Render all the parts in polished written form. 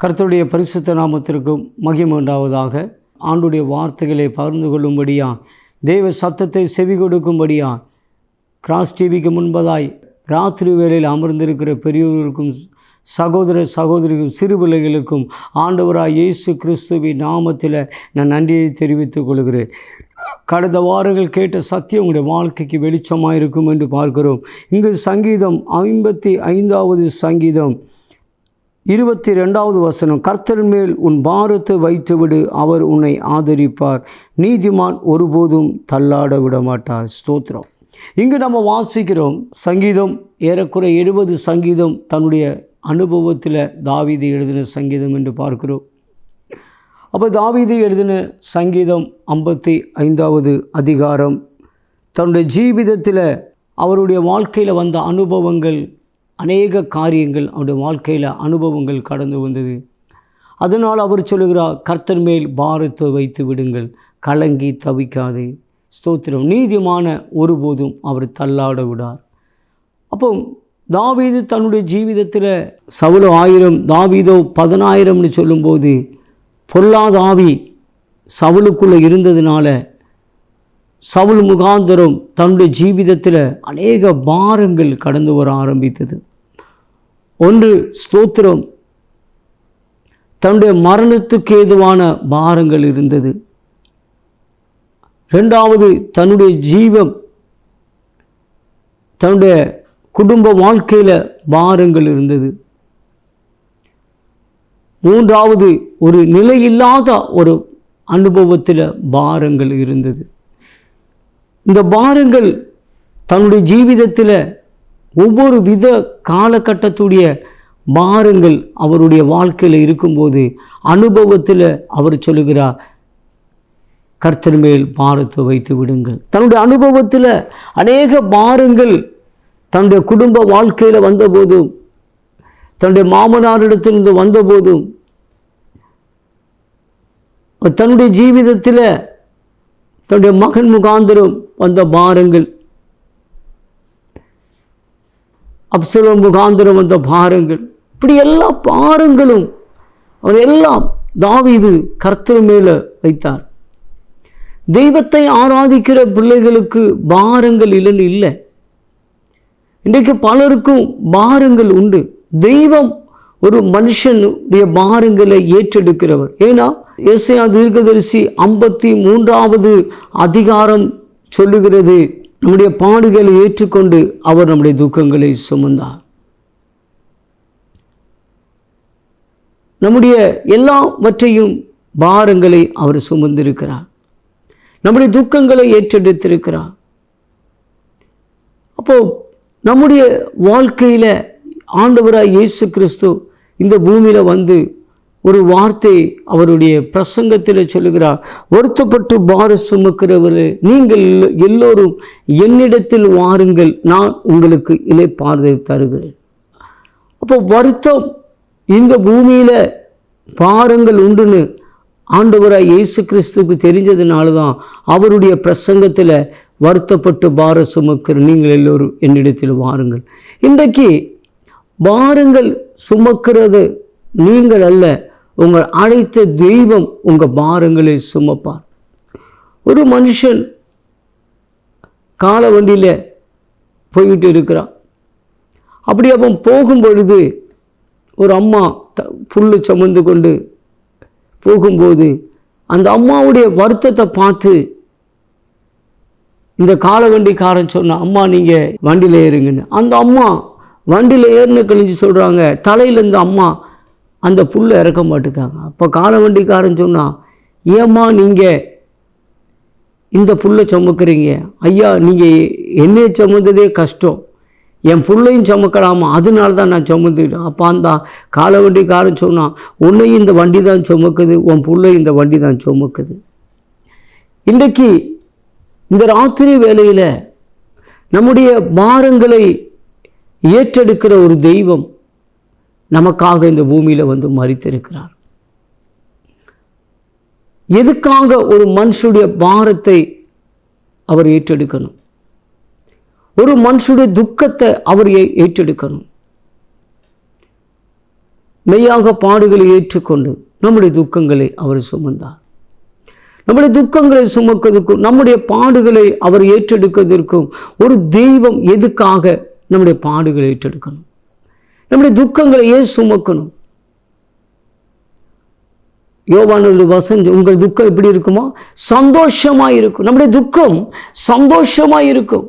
கர்த்தருடைய பரிசுத்த நாமத்திற்கு மகிமை உண்டாவதாக. ஆண்டுடைய வார்த்தைகளை பகிர்ந்து கொள்ளும்படியா, தேவ சத்தத்தை செவி கொடுக்கும்படியா, கிராஸ் டிவிக்கு முன்பதாய் ராத்திரி வேளையில் அமர்ந்திருக்கிற பெரியோர்களுக்கும் சகோதர சகோதரிக்கும் சிறு பிள்ளைகளுக்கும் ஆண்டவராய் இயேசு கிறிஸ்துவின் நாமத்தில் நான் நன்றியை தெரிவித்துக் கொள்கிறேன். கடந்த வாரங்கள் கேட்ட சத்தியம் உங்களுடைய வாழ்க்கைக்கு வெளிச்சமாக இருக்கும் என்று பார்க்கிறோம். இங்கு சங்கீதம் 55வது சங்கீதம் 22வது வசனம், கர்த்தர் மேல் உன் பாரத்தை வைத்துவிடு, அவர் உன்னை ஆதரிப்பார், நீதிமான் ஒருபோதும் தள்ளாட விட மாட்டார். ஸ்தோத்திரம். இங்கு நம்ம வாசிக்கிறோம், சங்கீதம் ஏறக்குறை 70 சங்கீதம் தன்னுடைய அனுபவத்தில் தாவீது எழுதின சங்கீதம் என்று பார்க்கிறோம். அப்போ தாவீது எழுதின சங்கீதம் 55வது அதிகாரம் தன்னுடைய ஜீவிதத்தில் அவருடைய வாழ்க்கையில் வந்த அனுபவங்கள், அநேக காரியங்கள் அவருடைய வாழ்க்கையில் அனுபவங்கள் கடந்து வந்தது. அதனால் அவர் சொல்லுகிறார், கர்த்தர் மேல் பாரத்தை வைத்து விடுங்கள், கலங்கி தவிக்காதே. ஸ்தோத்திரம். நீதிமான ஒருபோதும் அவர் தள்ளாட விடார். அப்போ தாவீது தன்னுடைய ஜீவிதத்தில் சவுல் 1000 தாவீதோ 10,000ன்னு சொல்லும்போது பொல்லாத ஆவி சவுலுக்குள்ளே இருந்ததுனால சவுல் முகாந்தரம் தன்னுடைய ஜீவிதத்தில் அநேக பாரங்கள் கடந்து வர ஆரம்பித்தது. ஒன்று, ஸ்தோத்திரம், தன்னுடைய மரணத்துக்கு ஏதுவான பாரங்கள் இருந்தது. இரண்டாவது, தன்னுடைய ஜீவம், தன்னுடைய குடும்ப வாழ்க்கையில் பாரங்கள் இருந்தது. மூன்றாவது, ஒரு நிலையில்லாத ஒரு அனுபவத்தில் பாரங்கள் இருந்தது. இந்த பாரங்கள் தன்னுடைய ஜீவிதத்தில் ஒவ்வொரு வித காலகட்டத்துடைய பாரங்கள் அவருடைய வாழ்க்கையில் இருக்கும்போது அனுபவத்தில் அவர் சொல்லுகிறார், கர்த்தர் மேல் பாரத்தை வைத்து விடுங்கள். தன்னுடைய அனுபவத்தில் அநேக பாரங்கள் தன்னுடைய குடும்ப வாழ்க்கையில் வந்தபோதும், தன்னுடைய மாமனாரிடத்திலிருந்து வந்தபோதும், தன்னுடைய ஜீவிதத்தில் தன்னுடைய மகன் முகாந்திரம் வந்த பாரங்கள், அப்சலோம் முகாந்திரம் வந்த பாரங்கள், இப்படி எல்லா பாரங்களும் அவர் எல்லாம் தாவீது கர்த்தர் மேலே வைத்தார். தெய்வத்தை ஆராதிக்கிற பிள்ளைகளுக்கு பாரங்கள் இல்லைன்னு இல்லை. இன்றைக்கு பலருக்கும் பாரங்கள் உண்டு. தெய்வம் ஒரு மனுஷனுடைய பாரங்களை ஏற்றெடுக்கிறவர். ஏன்னா ஏசாயா தீர்க்கதரிசி 53வது அதிகாரம் சொல்லுகிறது, நம்முடைய பாடுகளை ஏற்றுக்கொண்டு அவர் நம்முடைய துக்கங்களை சுமந்தார். நம்முடைய எல்லாவற்றையும் பாரங்களை அவர் சுமந்திருக்கிறார். நம்முடைய துக்கங்களை ஏற்றெடுத்திருக்கிறார். அப்போ நம்முடைய வாழ்க்கையில் ஆண்டவராய் இயேசு கிறிஸ்து இந்த பூமியில் வந்து ஒரு வார்த்தை அவருடைய பிரசங்கத்தில் சொல்லுகிறார், வருத்தப்பட்டு பார சுமக்கிறவர்களே நீங்கள் எல்லோரும் என்னிடத்தில் வாருங்கள், நான் உங்களுக்கு இளைப்பாறுதலை தருகிறேன். அப்போ வருத்தம், இந்த பூமியில் பாரங்கள் உண்டுன்னு ஆண்டவராய் இயேசு கிறிஸ்துவுக்கு தெரிஞ்சதுனால தான் அவருடைய பிரசங்கத்தில் வருத்தப்பட்டு பார சுமக்கிற நீங்கள் எல்லோரும் என்னிடத்தில் வாருங்கள். இன்றைக்கு பாரங்கள் சுமக்கிறது நீங்கள் அல்ல, உங்கள் அழைத்த தெய்வம் உங்கள் பாரங்களை சுமப்பார். ஒரு மனுஷன் கால வண்டியில் போய்கிட்டு இருக்கிறான். அப்படி அவன் போகும் பொழுது ஒரு அம்மா புல்லு சுமந்து கொண்டு போகும்போது அந்த அம்மாவுடைய வருத்தத்தை பார்த்து இந்த கால வண்டிக்காரன் சொன்னான், அம்மா நீங்கள் வண்டியில் ஏறுங்கன்னு. அந்த அம்மா வண்டியில் ஏறின கழிஞ்சு சொல்கிறாங்க, தலையிலேருந்து அம்மா அந்த புல்லை இறக்க மாட்டுக்காங்க. அப்போ கால வண்டிக்காரன் சொன்னான், ஏம்மா நீங்கள் இந்த புல்லை சுமக்கிறீங்க? ஐயா, நீங்கள் என்னையை சுமந்ததே கஷ்டம், என் புள்ளையும் சுமக்கலாமா, அதனால தான் நான் சுமந்துக்கிட்டேன். அப்போ அந்த கால வண்டிக்காரன் சொன்னான், உன்னையும் இந்த வண்டி தான் சுமக்குது, உன் புள்ளை இந்த வண்டி தான் சுமக்குது. இன்றைக்கு இந்த ராத்திரி வேளையில் நம்முடைய பாரங்களை ஏற்றெடுக்கிற ஒரு தெய்வம் நமக்காக இந்த பூமியில் வந்து மரித்திருக்கிறார். எதுக்காக ஒரு மனுஷனுடைய பாரத்தை அவர் ஏற்றெடுக்கணும்? ஒரு மனுஷனுடைய துக்கத்தை அவர் ஏற்றெடுக்கணும். மெய்யாக பாடுகளை ஏற்றுக்கொண்டு நம்முடைய துக்கங்களை அவர் சுமந்தார். நம்முடைய துக்கங்களை சுமக்கிறதுக்கும் நம்முடைய பாடுகளை அவர் ஏற்றெடுக்கிறதற்கும் ஒரு தெய்வம் எதுக்காக நம்முடைய பாடுகளை ஏற்றெடுக்கணும்? நம்முடைய துக்கங்களை ஏன் சுமக்கணும்? யோவானோட வசனம், உங்கள் துக்கம் எப்படி இருக்குமா? சந்தோஷமாய் இருக்கும். நம்முடைய துக்கம் சந்தோஷமாய் இருக்கும்.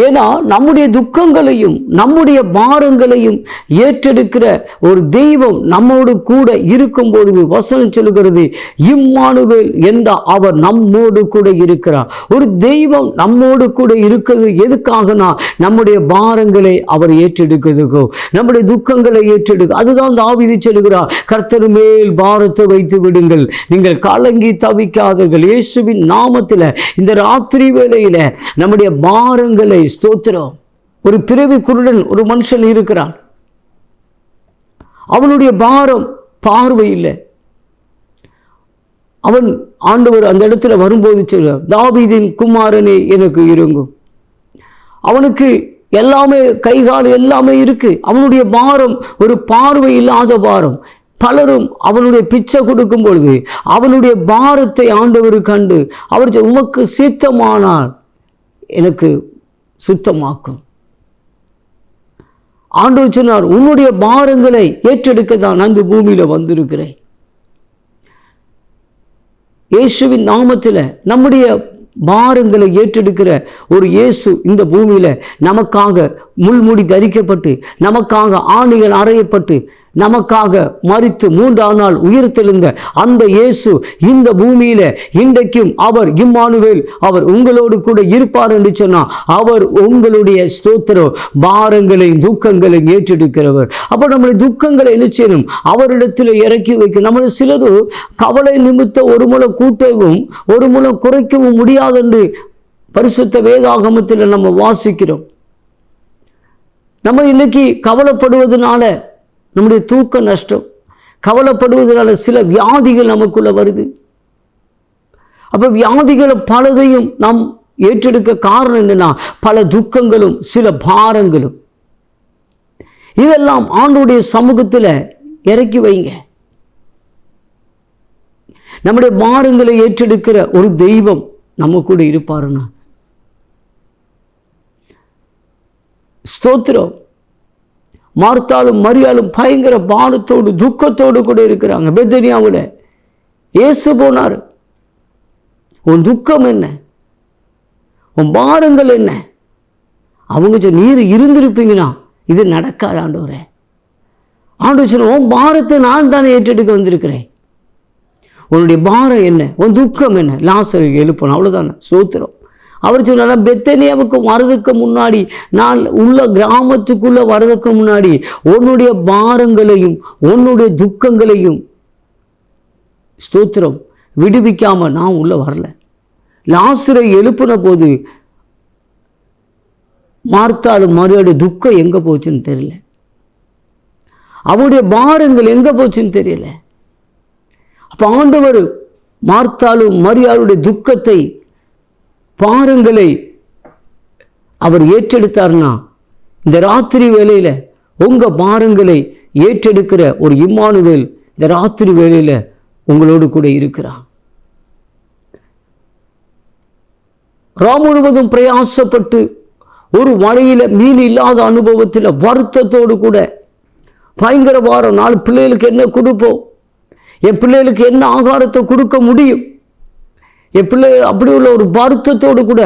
ஏன்னா நம்முடைய துக்கங்களையும் நம்முடைய பாரங்களையும் ஏற்றெடுக்கிற ஒரு தெய்வம் நம்மோடு கூட இருக்கும் பொழுது வசனம் சொல்லுகிறது, இம்மானுவேல் என்ற அவர் நம்மோடு கூட இருக்கிறார். ஒரு தெய்வம் நம்மோடு கூட இருக்கிறது எதுக்காகனா நம்முடைய பாரங்களை அவர் ஏற்றெடுக்கிறதுக்கோ, நம்முடைய துக்கங்களை ஏற்றெடுக்க. அதுதான் தாவீது சொல்லுகிறார், கர்த்தர் மேல் பாரத்தை வைத்து விடுங்கள், நீங்கள் கலங்கி தவிக்காதீர்கள். இயேசுவின் நாமத்தில் இந்த ராத்திரி வேளையில நம்முடைய பாரங்களை ஸ்தோத்திரம். ஒரு பிறவி குருடன் ஒரு மனுஷன் இருக்கிறான். அவனுடைய பாரம் பார்வை இல்லை. அவன் ஆண்டவர் அந்த இடத்துல வரும்போது சொல்றார், தாவீதின் குமாரனே எனக்கு இறங்கும். அவனுக்கு எல்லாமே கைகால் எல்லாமே இருக்கு. அவனுடைய பாரம் ஒரு பார்வை இல்லாத பாரம். பலரும் அவனுடைய பிச்சை கொடுக்கும் பொழுது அவனுடைய பாரத்தை ஆண்டவர் கண்டு அவர் உமக்கு சித்தமானால் எனக்கு சுத்தமாக்கும். ஆண்டவர் சொன்னார், உன்னுடைய பாரங்களை ஏற்றெடுக்க தான் அந்த பூமியில வந்திருக்கிறேன். இயேசுவின் நாமத்தில் நம்முடைய பாரங்களை ஏற்றெடுக்கிற ஒரு இயேசு இந்த பூமியில நமக்காக முள்முடி தரிக்கப்பட்டு, நமக்காக ஆணிகள் அறையப்பட்டு, நமக்காக மரித்து 3ஆம் நாள் உயிர்த்தெழுந்த அந்த இயேசு இந்த பூமியில இன்றைக்கும் அவர் இம்மானுவேல், அவர் உங்களோடு கூட இருப்பார் என்று சொன்னார். அவர் உங்களுடைய ஸ்தோத்திரம் பாரங்களையும் துக்கங்களையும் ஏற்றெடுக்கிறவர். அப்ப நம்முடைய துக்கங்களை என்ன செய்யணும்? அவரிடத்தில் இறக்கி வைக்க. நம்மள சிலர் கவலை நிமித்த ஒரு முலம் கூட்டவும் ஒரு முலம் குறைக்கவும் முடியாது என்று பரிசுத்த வேதாகமத்தில் நம்ம வாசிக்கிறோம். நம்ம இன்னைக்கு கவலைப்படுவதனால நம்முடைய தூக்க நஷ்டம், கவலைப்படுவதனால சில வியாதிகள் நமக்குள்ள வருது. அப்ப வியாதிகளை பலதையும் நாம் ஏற்றெடுக்க காரணம் என்னன்னா, பல துக்கங்களும் சில பாரங்களும். இதெல்லாம் ஆண்டவருடைய சமூகத்தில் இறக்கி வைங்க. நம்முடைய பாரங்களை ஏற்றெடுக்கிற ஒரு தெய்வம் நம்ம கூட இருப்பாருன்னா ஸ்தோத்திரம். மார்த்தாலும் மரியாளும் பயங்கர பாரத்தோடு துக்கத்தோடு கூட இருக்கிறாங்க. பெத்தனியாவுல இயேசு போனார். உன் துக்கம் என்ன? உன் பாரங்கள் என்ன? அவங்க நீர் இருந்திருப்பீங்கன்னா இது நடக்காது ஆண்டவரே. ஆண்டவர் சொன்ன, உன் பாரத்தை நான் தானே ஏற்றெடுக்க வந்திருக்கிறேன். உன்னுடைய பாரம் என்ன? உன் துக்கம் என்ன? லாசருக்கு எழுப்பணும், அவ்வளவுதானே. சோத்திரம். அவர் சொன்னார், பெத்தனியாவுக்கு வரதுக்கு முன்னாடி, நான் உள்ள கிராமத்துக்குள்ள வரதுக்கு முன்னாடி உன்னுடைய பாரங்களையும் உன்னுடைய துக்கங்களையும் ஸ்தோத்திரம் விடுவிக்காம நான் உள்ள வரல. லாசரை எழுப்பின போது மார்த்தாலும் மரியாளுடைய துக்கம் எங்க போச்சுன்னு தெரியல, அவருடைய பாரங்கள் எங்க போச்சுன்னு தெரியல. அப்ப ஆண்டவர் மார்த்தாலும் மரியாளுடைய துக்கத்தை பாரங்களை அவர் ஏற்றெடுத்தார்னா, இந்த ராத்திரி வேளையில உங்க பாரங்களை ஏற்றெடுக்கிற ஒரு இம்மானுவேல் இந்த ராத்திரி வேளையில உங்களோடு கூட இருக்கிறார். ராம் முழுவதும் பிரயாசப்பட்டு ஒரு மழையில மீன் இல்லாத அனுபவத்தில் வருத்தத்தோடு கூட பயங்கர வாரம், 4 பிள்ளைகளுக்கு என்ன கொடுப்போம், என் பிள்ளைகளுக்கு என்ன ஆகாரத்தை கொடுக்க முடியும், என் பிள்ளை அப்படி உள்ள ஒரு வருத்தத்தோடு கூட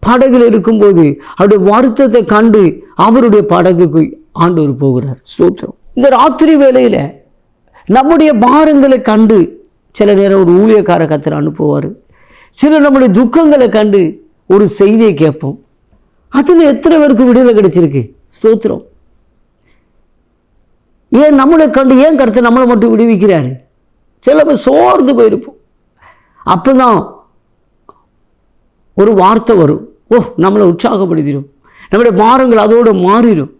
படகுல இருக்கும்போது அவருடைய வருத்தத்தை கண்டு அவருடைய படகுக்கு ஆண்டவர் போகிறார். ஸ்தோத்திரம். இந்த ராத்திரி வேளையில நம்முடைய பாரங்களை கண்டு சில நேரம் ஒரு ஊழியக்கார கர்த்தர் அனுப்புவார். சில நம்முடைய துக்கங்களை கண்டு ஒரு செய்தியை கேட்போம். அதுல எத்தனை பேருக்கு விடுதலை கிடைச்சிருக்கு? ஸ்தோத்திரம். ஏன் நம்மளை கண்டு ஏன் கர்த்தர் நம்மளை மட்டும் விடுவிக்கிறாரு? சில பேர் சோர்ந்து போயிருப்போம். அப்பதான் ஒரு வார்த்தை வரும், ஓ நம்மளை உற்சாகப்படுத்திடும், நம்முடைய பாரங்கள் அதோடு மாறிடும்.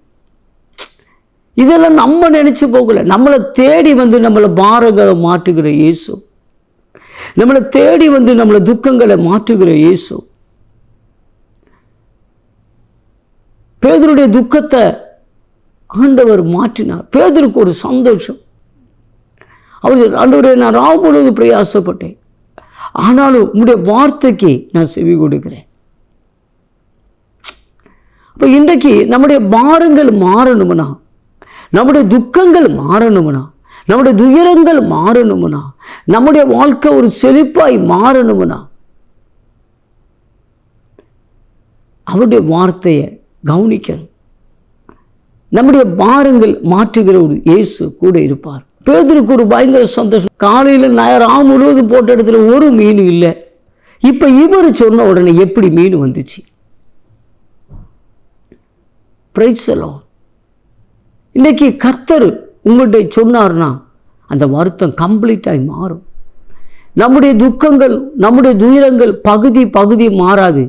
இதெல்லாம் நம்ம நினைச்சு போகல, நம்மளை தேடி வந்து நம்மளை பாரங்களை மாற்றுகிற இயேசு, நம்மளை தேடி வந்து நம்மளை துக்கங்களை மாற்றுகிற இயேசு. பேதுருடைய துக்கத்தை ஆண்டவர் மாற்றினார். பேதுருக்கு ஒரு சந்தோஷம். அவர், ஆண்டவரே, நான் ராவு முழுவதும் பிரயாசப்பட்டேன், ஆனாலும் உங்களுடைய வார்த்தைக்கு நான் செவி கொடுக்கிறேன். அப்போ இன்றைக்கு நம்முடைய பாரங்கள் மாறணும்னா, நம்முடைய துக்கங்கள் மாறணும்னா, நம்முடைய துயரங்கள் மாறணும்னா, நம்முடைய வாழ்க்கை ஒரு செழிப்பாய் மாறணும்னா, அவருடைய வார்த்தையை கவனிக்கணும். நம்முடைய பாரங்கள் மாற்றுகிற ஒரு இயேசு கூட இருப்பார். பேதுருக்கு ஒரு பயங்கர சந்தோஷம். காலையில் ராம் முழுவதும் போட்ட இடத்துல ஒரு மீன் இல்லை. இப்ப இவர் சொன்ன உடனே எப்படி மீன் வந்துச்சு? Praise the Lord. இன்னைக்கு கர்த்தர் உங்கள்கிட்ட சொன்னார்னா அந்த வருத்தம் கம்ப்ளீட்டாய் மாறும். நம்முடைய துக்கங்கள், நம்முடைய துயரங்கள் பகுதி மாறாது.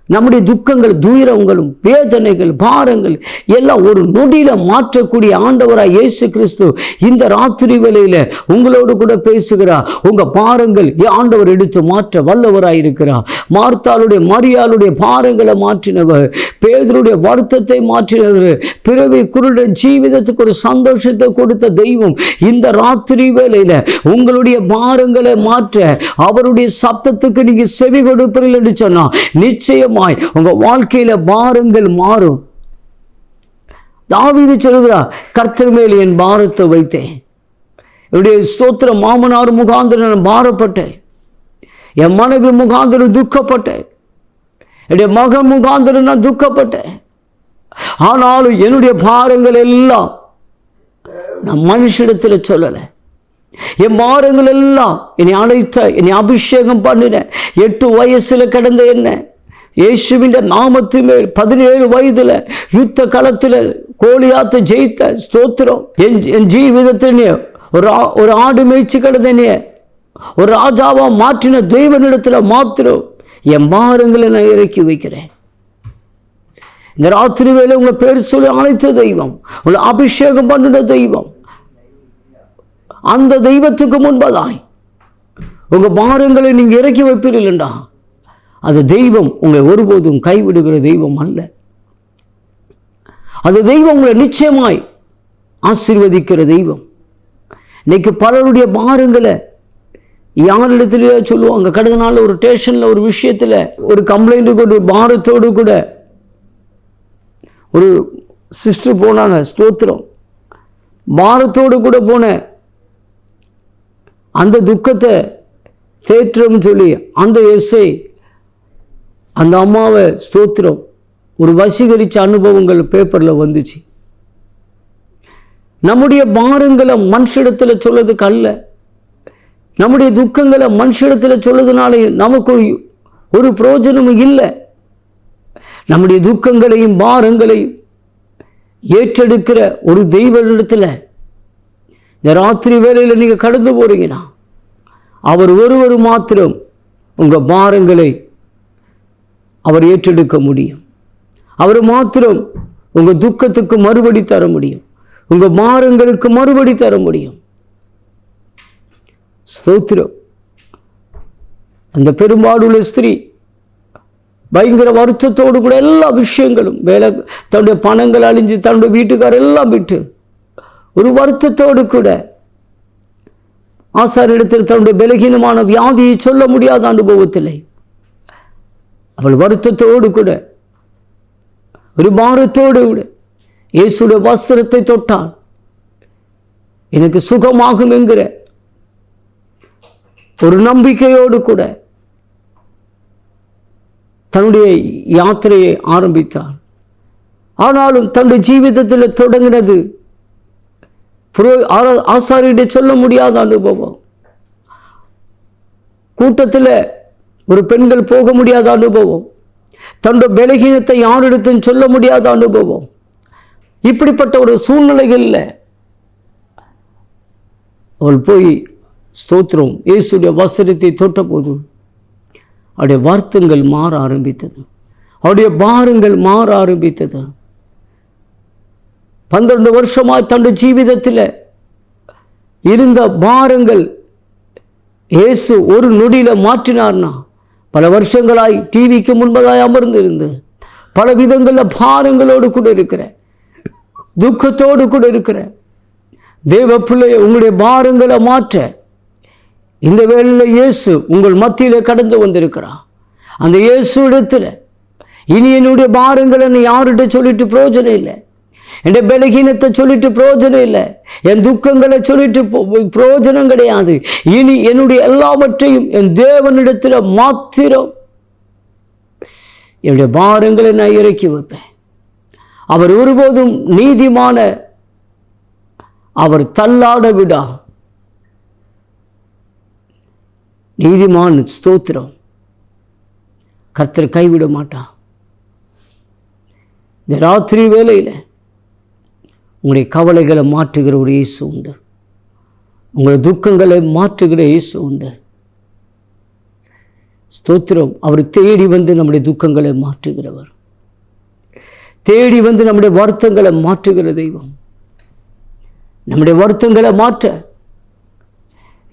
நம்முடைய துக்கங்கள், துயரங்களும், வேதனைகள், பாரங்கள் எல்லாம் ஒரு நொடியில மாற்றக்கூடிய ஆண்டவராய் இயேசு கிறிஸ்து இந்த ராத்திரி வேளையில உங்களோடு கூட பேசுகிறார். உங்க பாரங்கள் ஆண்டவர் எடுத்து மாற்ற வல்லவராய் இருக்கிறார். மார்த்தாளுடைய, மரியாளுடைய பாரங்களை மாற்றினவர், பேதுருடைய வருத்தத்தை மாற்றினவர், பிறவி குருட ஜீவிதத்துக்கு ஒரு சந்தோஷத்தை கொடுத்த தெய்வம் இந்த ராத்திரி வேளையில உங்களுடைய பாரங்களை மாற்ற அவருடைய சத்தத்துக்கு நீங்க செவி கொடுப்பீர்கள் என்று சொன்னா நிச்சயம் உங்க வாழ்க்கையில பாரங்கள் மாறும். தாவீது சொல்கிறார், கர்த்தர் மேல் என் பாரத்தை வைத்தேன். என்னுடைய ஸ்தோத்திர மாமனார் முகாந்திரம் நான் பாரப்பட்டேன், என் மனைவி முகாந்திரம் துக்கப்பட்டேன், என்னுடைய மகன் முகாந்திரம் நான் துக்கப்பட்டேன். ஆனாலும் என்னுடைய பாரங்கள் எல்லாம் நான் மனுஷிடத்தில் சொல்லல. என் பாரங்கள் எல்லாம் என்னை அழைத்த, என்னை அபிஷேகம் பண்ணின 8 வயசுல கிடந்த என்ன இயேசுவின் நாமத்து மேல் 17 வயதுல யுத்த களத்தில் கோலியாத்தை ஜெயித்த ஸ்தோத்திரம். என் ஜீவிதத்தில் ஒரு ஆடு மேய்ச்சி கிடந்தனே ஒரு ராஜாவா மாற்றின தேவனிடத்துல மாத்திரம் என் பாரங்களை நான் இறக்கி வைக்கிறேன். இந்த ராத்திரி வேளை உங்க பேர் சொல்லி அழைத்த தெய்வம், உங்களை அபிஷேகம் பண்ணின தெய்வம், அந்த தெய்வத்துக்கு முன்பதாய் உங்க பாரங்களை நீங்க இறக்கி வைப்பீர்கள்டா, அது தெய்வம் உங்களை ஒருபோதும் கைவிடுகிற தெய்வம் அல்ல. அது தெய்வம் உங்களை நிச்சயமாய் ஆசீர்வதிக்கிற தெய்வம். இன்னைக்கு பலருடைய பாரங்களை யாரிடத்திலேயே சொல்லுவாங்க. கடந்த நாள் ஒரு ஸ்டேஷன்ல ஒரு விஷயத்துல ஒரு கம்ப்ளைண்ட் கொண்டு பாரத்தோடு கூட ஒரு சிஸ்டர் போனாங்க. ஸ்தோத்திரம். பாரத்தோடு கூட போன அந்த துக்கத்தை தேற்றம் சொல்லி அந்த எஸ்ஐ அந்த அம்மாவை ஸ்தோத்திரம் ஒரு வசீகரிச்ச அனுபவங்கள் பேப்பர்ல வந்துச்சு. நம்முடைய பாரங்களை மனுஷிடத்துல சொல்லதுக்கு அல்ல, நம்முடைய துக்கங்களை மனுஷிடத்துல சொல்லதுனாலே நமக்கு ஒரு பிரயோஜனமும் இல்லை. நம்முடைய துக்கங்களையும் பாரங்களையும் ஏற்றெடுக்கிற ஒரு தெய்வனிடத்துல இந்த ராத்திரி வேளையில நீங்க கடந்து போறீங்கன்னா அவர் ஒருவர் மாத்திரம் உங்க பாரங்களை அவர் ஏற்றெடுக்க முடியும். அவர் மாத்திரம் உங்க துக்கத்துக்கு மறுபடி தர முடியும், உங்க பாரங்களுக்கு மறுபடி தர முடியும். ஸ்தோத்திரம். அந்த பெரும்பாடுள்ள ஸ்திரீ பயங்கர வருத்தத்தோடு கூட எல்லா விஷயங்களும் வேலை, தன்னுடைய பணங்கள் அழிஞ்சு, தன்னுடைய வீட்டுக்கார எல்லாம் விட்டு ஒரு வருத்தத்தோடு கூட ஆசாரியரிடத்தில் தன்னுடைய பலகீனமான வியாதியை சொல்ல முடியாத அனுபவத்தில்லை. அவள் வருத்தத்தோடு கூட ஒரு பாரத்தோடு கூட இயேசுடைய வஸ்திரத்தை தொட்டால் எனக்கு சுகமாகும் என்கிற ஒரு நம்பிக்கையோடு கூட தன்னுடைய யாத்திரையை ஆரம்பித்தார். ஆனாலும் தன்னுடைய ஜீவிதத்தில் தொடங்கினது ஆசாரியிட சொல்ல முடியாத அனுபவம். கூட்டத்தில் ஒரு பெண்கள் போக முடியாத அனுபவம், தன்னுடைய பலகீனத்தை யாரிடத்தையும் சொல்ல முடியாத அனுபவம். இப்படிப்பட்ட ஒரு சூழ்நிலைகளில் அவள் போய் ஸ்தோத்திரம் இயேசுடைய வஸ்திரத்தை தொட்ட போது அவருடைய வருத்தங்கள் மாற ஆரம்பித்தது, அவருடைய பாரங்கள் மாற ஆரம்பித்தது. 12 வருஷமாய் தன்னுடைய ஜீவிதத்தில் இருந்த பாரங்கள் இயேசு ஒரு நொடியில மாற்றினார்னா, பல வருஷங்களாய் டிவிக்கு முன்பதாய் அமர்ந்து இருந்து பல விதங்களில் பாரங்களோடு கூட இருக்கிற துக்கத்தோடு கூட இருக்கிற தேவ பிள்ளையை உங்களுடைய பாரங்களை மாற்ற இந்த வேளையில் இயேசு உங்கள் மத்தியிலே கடந்து வந்திருக்கிறார். அந்த இயேசு இடத்துல இனி என்னுடைய பாரங்களை யார்கிட்ட சொல்லிட்டு பிரயோஜனம் இல்லை, என் பலகீனத்தை சொல்லிட்டு பிரயோஜனம் இல்லை, என் துக்கங்களை சொல்லிட்டு பிரயோஜனம் கிடையாது. இனி என்னுடைய எல்லாவற்றையும் என் தேவனிடத்தில் மாத்திரம் என்னுடைய பாரங்களை நான் இறக்கி வைப்பேன். அவர் ஒருபோதும் நீதிமான அவர் தள்ளாட விடா. நீதிமான் ஸ்தோத்திரம், கர்த்தர் கைவிட மாட்டான். இந்த ராத்திரி வேளையில் உங்களுடைய கவலைகளை மாற்றுகிற ஒரு இயேசு உண்டு, உங்களுடைய துக்கங்களை மாற்றுகிற இயேசு உண்டு. ஸ்தோத்திரம். அவர் தேடி வந்து நம்முடைய துக்கங்களை மாற்றுகிறவர், தேடி வந்து நம்முடைய வருத்தங்களை மாற்றுகிற தெய்வம். நம்முடைய வருத்தங்களை மாற்ற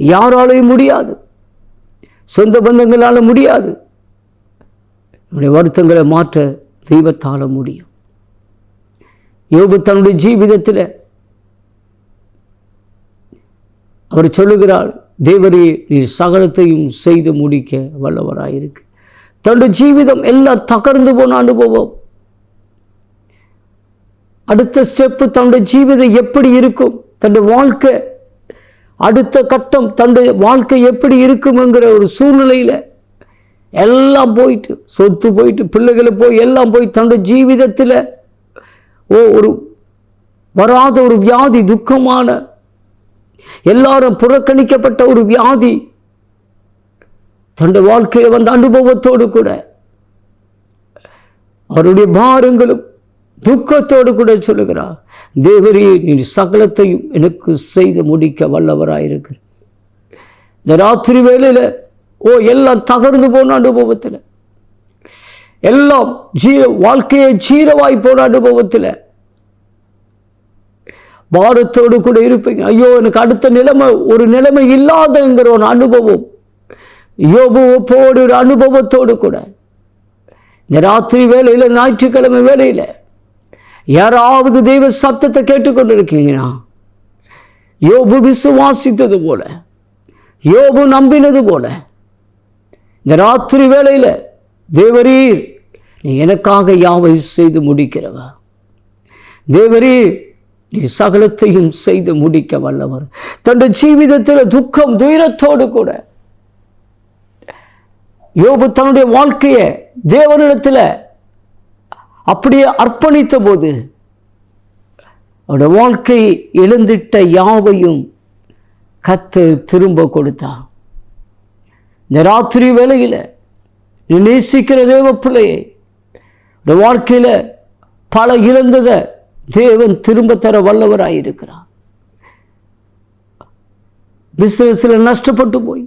யாராலையும் முடியாது, சொந்த பந்தங்களால முடியாது. நம்முடைய வருத்தங்களை மாற்ற தெய்வத்தால முடியும். யோபு தன்னுடைய ஜீவிதத்தில் அவர் சொல்லுகிறார், தேவரே நீர் சகலத்தையும் செய்து முடிக்க வல்லவராயிருக்கு. தன்னுடைய ஜீவிதம் எல்லாம் தகர்ந்து போன அனுபவம். அடுத்த ஸ்டெப்பு தன்னுடைய ஜீவிதம் எப்படி இருக்கும், தன்னுடைய வாழ்க்கை அடுத்த கட்டம் தன்னுடைய வாழ்க்கை எப்படி இருக்கும்ங்கிற ஒரு சூழ்நிலையில் எல்லாம் போயிட்டு, சொத்து போயிட்டு, பிள்ளைகளை போய் எல்லாம் போய் தன்னுடைய ஜீவிதத்தில் ஒரு வராத ஒரு வியாதி, துக்கமான எல்லாரும் புறக்கணிக்கப்பட்ட ஒரு வியாதி தன்னுடைய வாழ்க்கையில் வந்த அனுபவத்தோடு கூட அவருடைய பாரங்களும் துக்கத்தோடு கூட சொல்லுகிறார், தேவரே நீர் சகலத்தையும் எனக்கு செய்து முடிக்க வல்லவராயிருக்கு. இந்த ராத்திரி வேளையில் எல்லாம் தகர்ந்து போன அனுபவத்தில், எல்லாம் வாழ்க்கையை ஜீரவாய் போன அனுபவத்தில் பாரத்தோடு கூட இருப்பீங்க. ஐயோ எனக்கு அடுத்த நிலைமை ஒரு நிலைமை இல்லாதங்கிற ஒரு அனுபவம், யோபுவோடு ஒரு அனுபவத்தோடு கூட இந்த ராத்திரி வேளையில், ஞாயிற்றுக்கிழமை வேளையில் யாராவது தெய்வ சத்தத்தை கேட்டுக்கொண்டிருக்கீங்கன்னா, யோபு விசுவாசித்தது போல, யோபு நம்பினது போல இந்த ராத்திரி வேளையில், தேவரீர் நீ எனக்காக யாவை செய்து முடிக்கிறவ, தேவரீர் நீ சகலத்தையும் செய்து முடிக்க வல்லவர். தன்னுடைய ஜீவிதத்தில் துக்கம் துயரத்தோடு கூட யோபு தன்னுடைய வாழ்க்கையை தேவனிடத்தில் அப்படியே அர்ப்பணித்த போது அவருடைய வாழ்க்கை இழந்திட்ட யாவையும் கர்த்தர் திரும்ப கொடுத்தார். இந்த ராத்திரி வேளையில் நீ நேசிக்கிற தேவ பிள்ளையை வாழ்க்கையில் பல இழந்ததை தேவன் திரும்ப தர வல்லவராயிருக்கிறார். பிசினஸில் நஷ்டப்பட்டு போய்,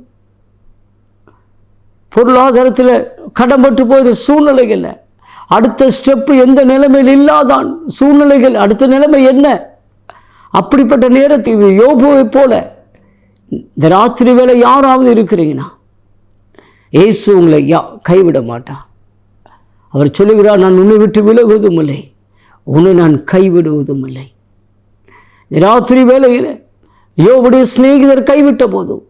பொருளாதாரத்தில் கடன்பட்டு போயிட சூழ்நிலைகள், அடுத்த ஸ்டெப்பு எந்த நிலைமையில் இல்லாதான் சூழ்நிலைகள், அடுத்த நிலைமை என்ன? அப்படிப்பட்ட நேரத்தில் யோபுவை போல இந்த ராத்திரி வேளை யாராவது இருக்கிறீங்கன்னா, இயேசு உங்களை கைவிட மாட்டார். அவர் சொல்லுகிறார், நான் உன்னை விட்டு விலகுவதும் இல்லை, உன்னை நான் கைவிடுவதும் இல்லை. ராத்திரி வேளையில் யோபுடைய சிநேகிதர் கைவிட்ட போதும்,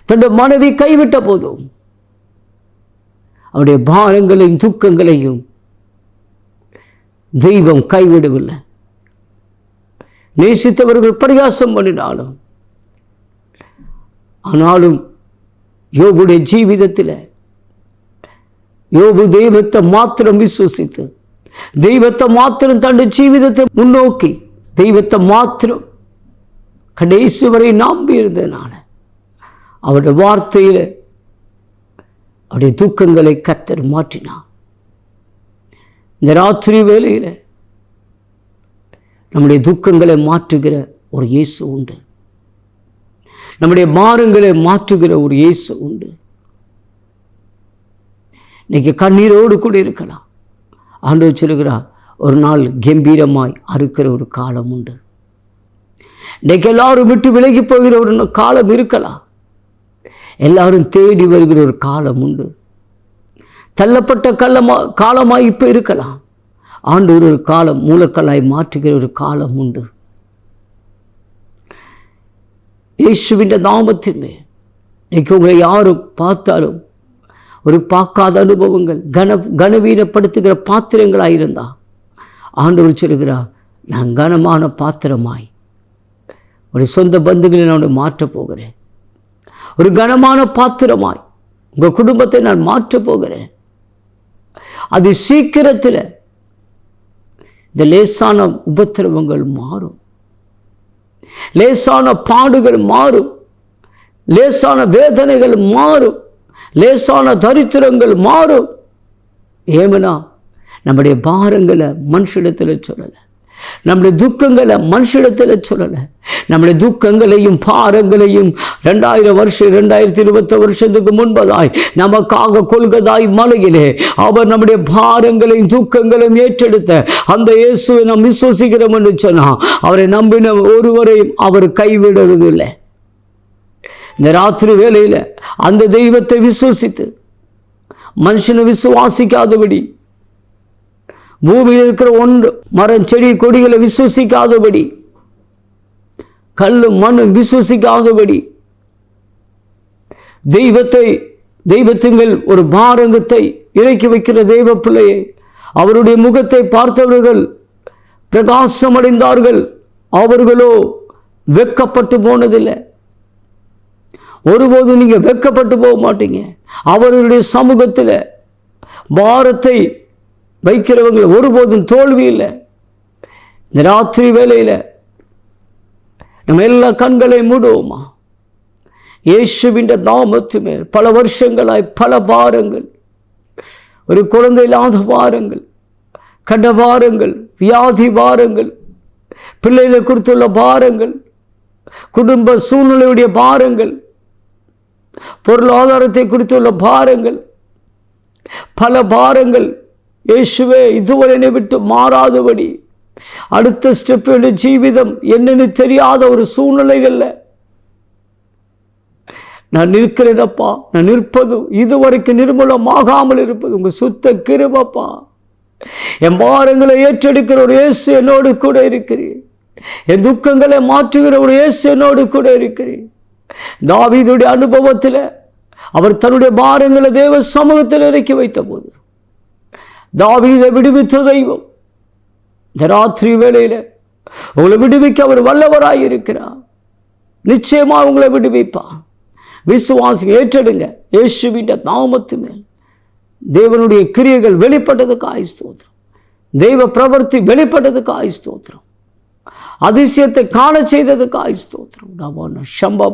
தன்னுடைய மனைவி கைவிட்ட போதும், அவருடைய பாரங்களையும் துக்கங்களையும் தெய்வம் கைவிடவில்லை. நேசித்தவர்கள் பரிகாசம் பண்ணினாலும், ஆனாலும் யோபுடைய ஜீவிதத்தில் யோபு தெய்வத்தை மாத்திரம் விசுவசித்து, தெய்வத்தை மாத்திரம் தன்னுடைய ஜீவிதத்தை முன்னோக்கி, தெய்வத்தை மாத்திரம் கடைசி வரை நம்பி இருந்ததுனால அவருடைய வார்த்தையில் அவருடைய துக்கங்களை கர்த்தர் மாற்றினார். இந்த ராத்திரி வேளையில் நம்முடைய துக்கங்களை மாற்றுகிற ஒரு இயேசு உண்டு, நம்முடைய பாரங்களை மாற்றுகிற ஒரு இயேசு உண்டு. இன்னைக்கு கண்ணீரோடு கூட இருக்கலாம். ஆண்டவர் சொல்லுகிறார், ஒரு நாள் கம்பீரமாய் அறுக்கிற ஒரு காலம் உண்டு. இன்னைக்கு எல்லாரும் விட்டு விலகி போகிற ஒரு காலம் இருக்கலாம். எல்லாரும் தேடி வருகிற ஒரு காலம் உண்டு. தள்ளப்பட்ட காலமாய் இப்போ இருக்கலாம். ஆண்டவர் ஒரு காலம் மூலக்கல்லாய் மாற்றுகிற ஒரு காலம் உண்டு. இயேசுவின் நாமத்தின் மேல் இன்னைக்கு உங்களை யாரும் பார்த்தாலும் ஒரு பார்க்காத அனுபவங்கள், கனவீனப்படுத்துகிற பாத்திரங்களாயிருந்தா ஆண்டவர் சொல்கிறார், நான் கனமான பாத்திரமாய் ஒரு சொந்த பந்துகளை நான் மாற்றப் போகிறேன். ஒரு கனமான பாத்திரமாய் உங்கள் குடும்பத்தை நான் மாற்றப் போகிறேன். அது சீக்கிரத்தில் இந்த லேசான உபத்திரவங்கள் மாறும், லேசான பாடுகள் மாறும், லேசான வேதனைகள் மாறும், லேசான தரித்திரங்கள் மாறும். ஏமனா நம்முடைய பாரங்களை மனுஷிடத்தில் சொல்லலை, நம்முடைய துக்கங்களை மனுஷிடத்தில் சொல்லலை. நம்முடைய துக்கங்களையும் பாரங்களையும் 2000 வருஷம் 2020 வருஷத்துக்கு முன்பதாய் நமக்காக கொள்கதாய் மலையிலே அவர் நம்முடைய பாரங்களையும் துக்கங்களையும் ஏற்றெடுத்த அந்த இயேசுவை நாம் விசுவசிக்கிறோம் என்று சொன்னால் அவரை நம்பின ஒருவரையும் அவர் கைவிடுவதில்லை. இந்த ராத்திரி வேளையில் அந்த தெய்வத்தை விசுவசித்து மனுஷனை விசுவாசிக்காதபடி, பூமியில் இருக்கிற ஒன்று மரம் செடி கொடிகளை விசுவசிக்காதபடி, கல்லும் மண்ணும் விசுவசிக்காதபடி, தெய்வத்தின் ஒரு பாரங்கத்தை இறக்கி வைக்கிற தெய்வ பிள்ளையை அவருடைய முகத்தை பார்த்தவர்கள் பிரகாசமடைந்தார்கள். அவர்களோ வெட்கப்பட்டு போனதில்லை. ஒருபோதும் நீங்க வெட்கப்பட்டு போக மாட்டீங்க. அவர்களுடைய சமூகத்தில் பாரத்தை வைக்கிறவங்க ஒருபோதும் தோல்வி இல்லை. இந்த ராத்திரி வேளையில் நம்ம எல்லா கண்களை மூடுவோமா? இயேசுவின் நாமத்து மேல் பல வருஷங்களாய் பல பாரங்கள், ஒரு குழந்தை இல்லாத பாரங்கள், கட பாரங்கள், வியாதி பாரங்கள், பிள்ளைகளை குறித்துள்ள பாரங்கள், குடும்ப சூழ்நிலையுடைய பாரங்கள், பொருளாதாரத்தை குறித்துள்ள பாரங்கள், பல பாரங்கள் இயேசுவே இதுவரை என்னை விட்டு மாறாதபடி, அடுத்த ஸ்டெப் ஜீவிதம் என்னன்னு தெரியாத ஒரு சூழ்நிலைகள்ல நான் நிற்கிறேனப்பா. நான் நிற்பதும் இதுவரைக்கும் நிர்மூலமாகாமல் இருப்பது உங்க சுத்த கிருபைப்பா. என் பாரங்களை ஏற்றெடுக்கிற ஒரு இயேசு என்னோடு கூட இருக்கிறேன். என் துக்கங்களை மாற்றுகிற ஒரு இயேசு என்னோடு கூட இருக்கிறேன். தாவீதுடைய அனுபவத்தில் அவர் தன்னுடைய பாரங்களை தேவ சமூகத்தில் இறக்கி வைத்த போது தாவீதை விடுவித்த தெய்வம் இந்த ராத்திரி வேளையில் உங்களை விடுவிக்க அவர் வல்லவராய் இருக்கிறார். நிச்சயமா உங்களை விடுவிப்பார். விசுவாசி ஏற்றெடுங்க. இயேசுவின் நாமத்து மேல் தேவனுடைய கிரியைகள் வெளிப்பட்டதுக்கு ஸ்தோத்திரம். தெய்வ பிரவர்த்தி வெளிப்பட்டதுக்கு ஸ்தோத்திரம். அதிசயத்தை காண செய்ததுக்கு ஸ்தோத்திரம். சம்பா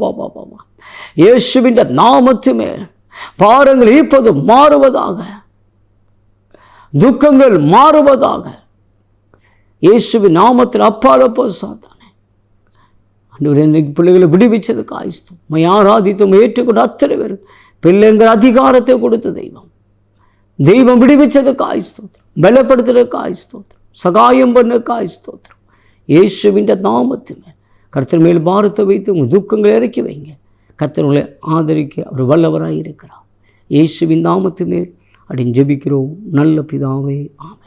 இயேசுவின் நாமத்து மேல் பாரங்கள் இப்போது மாறுவதாக, துக்கங்கள் மாறுவதாக. இயேசுவின் நாமத்தில் அப்பால போ சாத்தானே. பிள்ளைகளை விடுவிச்சதுக்கு ஆயிஸ்தோம். ஆராதித்தும் ஏற்றுக்கொண்டு அத்தனை பேர் பிள்ளைங்கிற அதிகாரத்தை கொடுத்த தெய்வம் விடுவிச்சதுக்கு ஆயிஸ்தோத்திரம். பலப்படுத்துறதுக்கு ஆயிஸ்தோத்திரம். சகாயம் பண்ணதுக்கு ஆயிஸ்தோத்திரம். இயேசுவின் நாமத்தில் கர்த்தர் மேல் பாரத்தை வைத்து உங்கள் துக்கங்களை இறக்கி வைங்க. கர்த்தர் உங்களை ஆதரிக்க அவர் வல்லவராய் இருக்கிறார். இயேசுவின் நாமத்து மேல் அப்படின்னு ஜெபிக்கிறோம் நல்ல பிதாவே. ஆமென்.